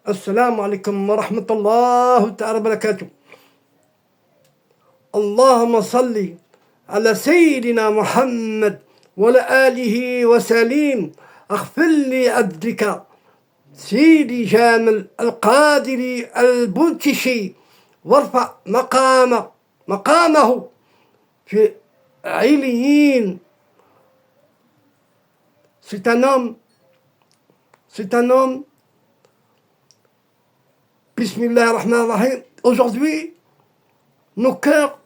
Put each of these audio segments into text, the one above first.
السلام عليكم ورحمة الله تعالى وبركاته. اللهم صل على سيدنا محمد وعلى آله وسلم. اغفر لي عبدك سيدي جامل القادري البنتشي وارفع مقامه في عليين. C'est un homme. Bismillah ar-Rahman ar-Rahim. Aujourd'hui, nos cœurs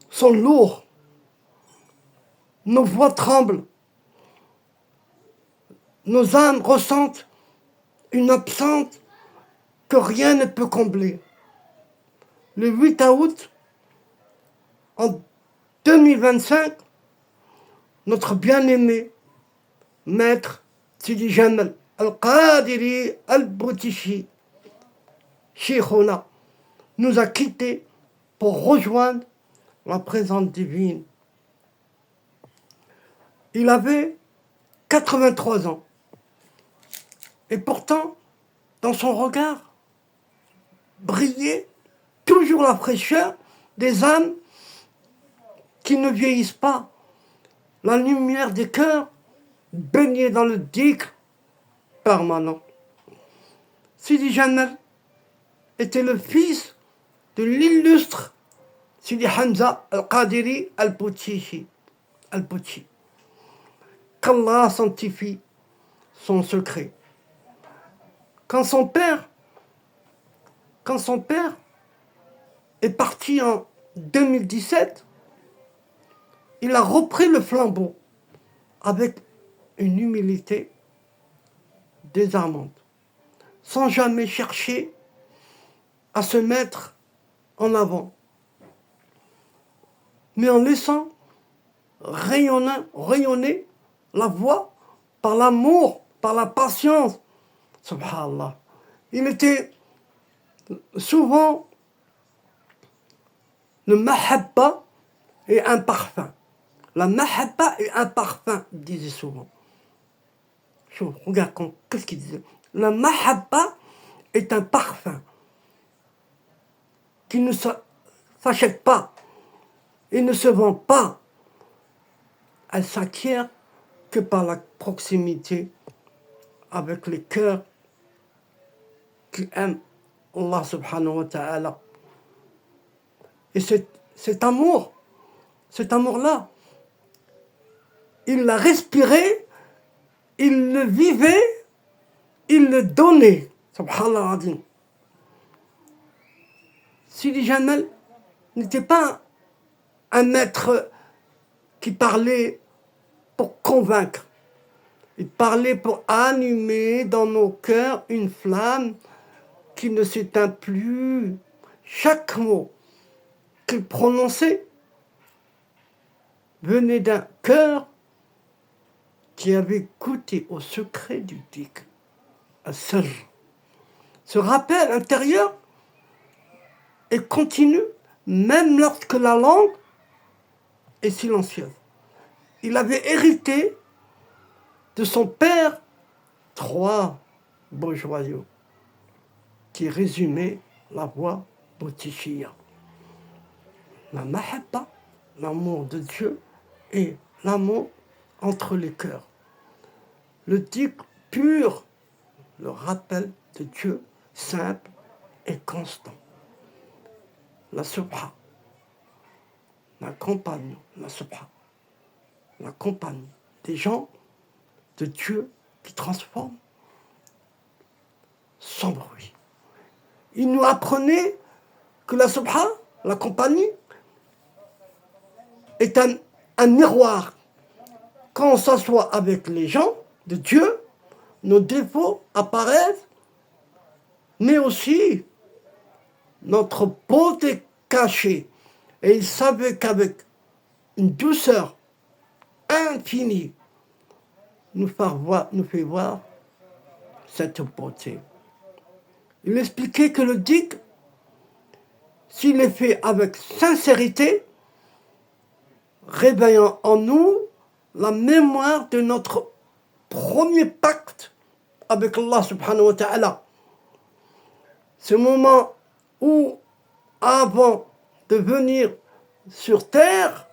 sont lourds, nos voix tremblent, nos âmes ressentent une absence que rien ne peut combler. Le 8 août, en 2025, notre bien-aimé maître Sidi Jamal Al-Qadiri Al-Boutichi, Sheikhuna, nous a quittés pour rejoindre la présence divine. Il avait 83 ans. Et pourtant, dans son regard, brillait toujours la fraîcheur des âmes qui ne vieillissent pas, la lumière des cœurs baignés dans le dhikr permanent. Sidi Jamal était le fils de l'illustre Sidi Hamza Al-Qadiri Al-Boutichi. Qu'Allah sanctifie son secret. Quand son père est parti en 2017, il a repris le flambeau avec une humilité désarmante, sans jamais chercher à se mettre en avant, mais en laissant rayonner la voix par l'amour, par la patience. Subhanallah. Il était souvent le mahabba et un parfum. La mahabba est un parfum, il disait souvent. Regarde, qu'est-ce qu'il disait? La mahabba est un parfum qui ne s'achète pas et ne se vend pas. Elle s'acquiert que par la proximité avec les cœurs qui aiment Allah subhanahu wa ta'ala. Et cet amour-là, il l'a respiré, il le vivait, il le donnait. Subhanallah. Sidi Jamal n'était pas un maître qui parlait pour convaincre. Il parlait pour allumer dans nos cœurs une flamme qui ne s'éteint plus. Chaque mot qu'il prononçait venait d'un cœur qui avait goûté au secret du dhikr, al-sirr. Ce rappel intérieur est continu même lorsque la langue est silencieuse. Il avait hérité de son père 3 beaux joyaux qui résumaient la voix boutichia. La mahabba, l'amour de Dieu, et l'amour entre les cœurs. Le dhikr pur, le rappel de Dieu simple et constant. La subha, la compagne des gens de Dieu qui transforment sans bruit. Il nous apprenait que la subha, la compagnie, est un miroir. Quand on s'assoit avec les gens de Dieu, nos défauts apparaissent, mais aussi notre beauté cachée. Et il savait qu'avec une douceur infinie, nous fait voir cette beauté. Il expliquait que le dhikr, s'il est fait avec sincérité, réveillant en nous la mémoire de notre premier pacte avec Allah subhanahu wa ta'ala, ce moment où, avant de venir sur terre,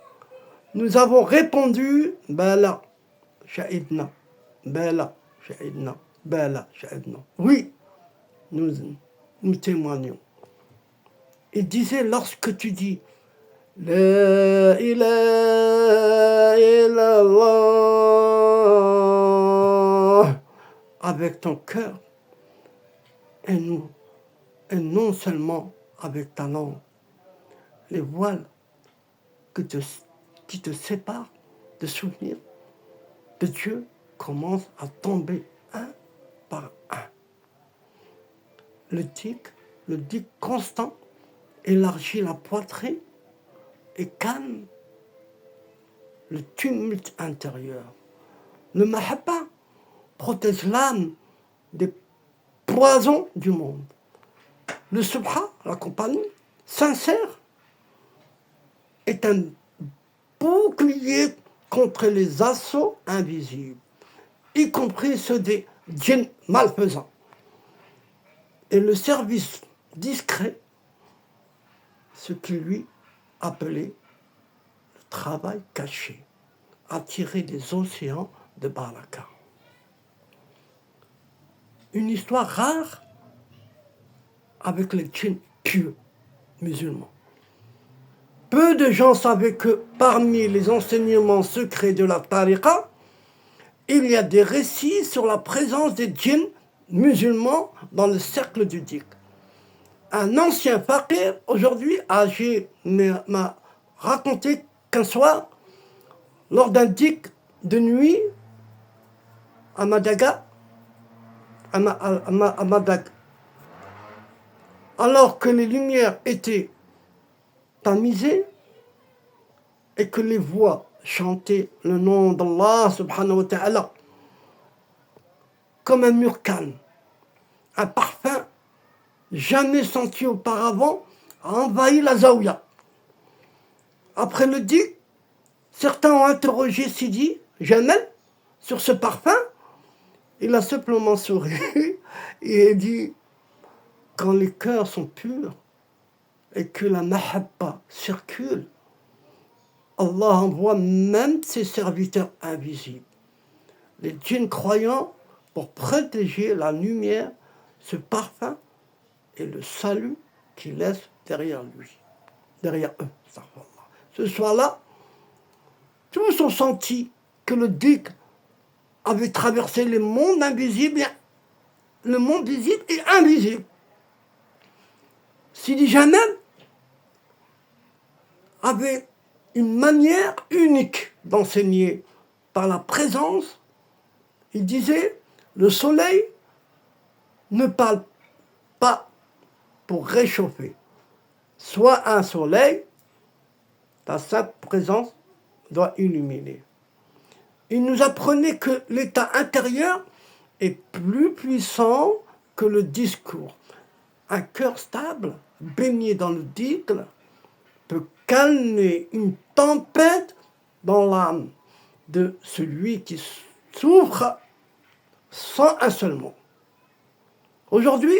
nous avons répondu Bala, Shahidna, Bala, Shahidna, Bala, Shahidna. Oui, nous témoignons. Il disait, lorsque tu dis La ilaha illallah avec ton cœur et non seulement avec ta langue, les voiles qui te séparent de souvenirs de Dieu commencent à tomber un par un. Le dic constant élargit la poitrine et calme le tumulte intérieur. Le mahabba protège l'âme des poisons du monde. Le subha, la compagnie sincère, est un bouclier contre les assauts invisibles, y compris ceux des djinns malfaisants. Et le service discret, ce qui lui appelait le travail caché, attirer des océans de baraka. Une histoire rare avec les djinns pieux musulmans. Peu de gens savaient que parmi les enseignements secrets de la tariqa, il y a des récits sur la présence des djinns musulmans dans le cercle du dik. Un ancien fakir, aujourd'hui âgé, m'a raconté qu'un soir, lors d'un dik de nuit à Madagascar, alors que les lumières étaient tamisées et que les voix chantaient le nom d'Allah subhanahu wa ta'ala comme un mur calme, un parfum jamais senti auparavant a envahi la zaouia. Après le dik, certains ont interrogé Sidi Jamel sur ce parfum. Il a simplement souri et dit, quand les cœurs sont purs et que la mahabba circule, Allah envoie même ses serviteurs invisibles, les djinns croyants, pour protéger la lumière, ce parfum et le salut qu'il laisse derrière eux. Ce soir-là, tous ont senti que le dik avait traversé le monde invisible, le monde visible et invisible. Sidi Jamel avait une manière unique d'enseigner par la présence. Il disait, le soleil ne parle pas pour réchauffer. Soit un soleil, ta sainte présence doit illuminer. Il nous apprenait que l'état intérieur est plus puissant que le discours. Un cœur stable, baigné dans le dhikr, peut calmer une tempête dans l'âme de celui qui souffre sans un seul mot. Aujourd'hui,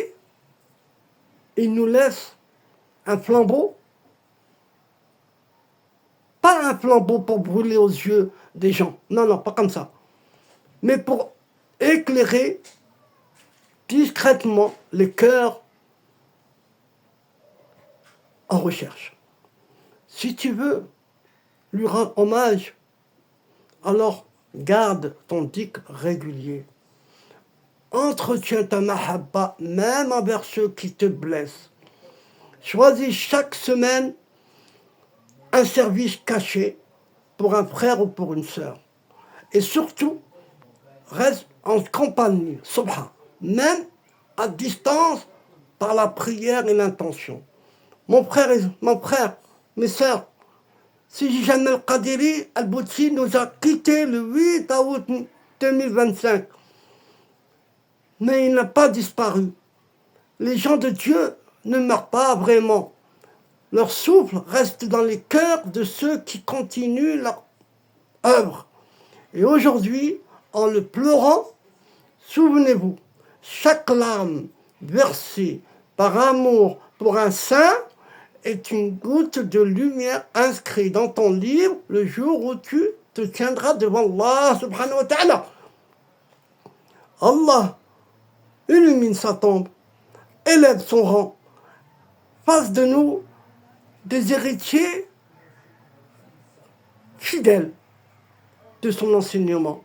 il nous laisse un flambeau, pas un flambeau pour brûler aux yeux des gens, non, pas comme ça, mais pour éclairer discrètement les cœurs en recherche. Si tu veux lui rendre hommage, alors garde ton dik régulier. Entretiens ta mahabba même envers ceux qui te blessent. Choisis chaque semaine un service caché pour un frère ou pour une sœur. Et surtout, reste en compagnie, subha, même à distance par la prière et l'intention. Mon frère, mes sœurs, Sidi Jamel Qadiri Al-Boutsi nous a quittés le 8 août 2025. Mais il n'a pas disparu. Les gens de Dieu ne meurent pas vraiment. Leur souffle reste dans les cœurs de ceux qui continuent leur œuvre. Et aujourd'hui, en le pleurant, souvenez-vous, chaque larme versée par amour pour un saint, est une goutte de lumière inscrite dans ton livre le jour où tu te tiendras devant Allah subhanahu wa ta'ala. Allah illumine sa tombe, élève son rang, fasse de nous des héritiers fidèles de son enseignement.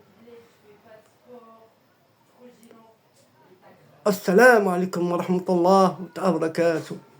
Assalamu alaikum wa rahmatullah wa barakatuh.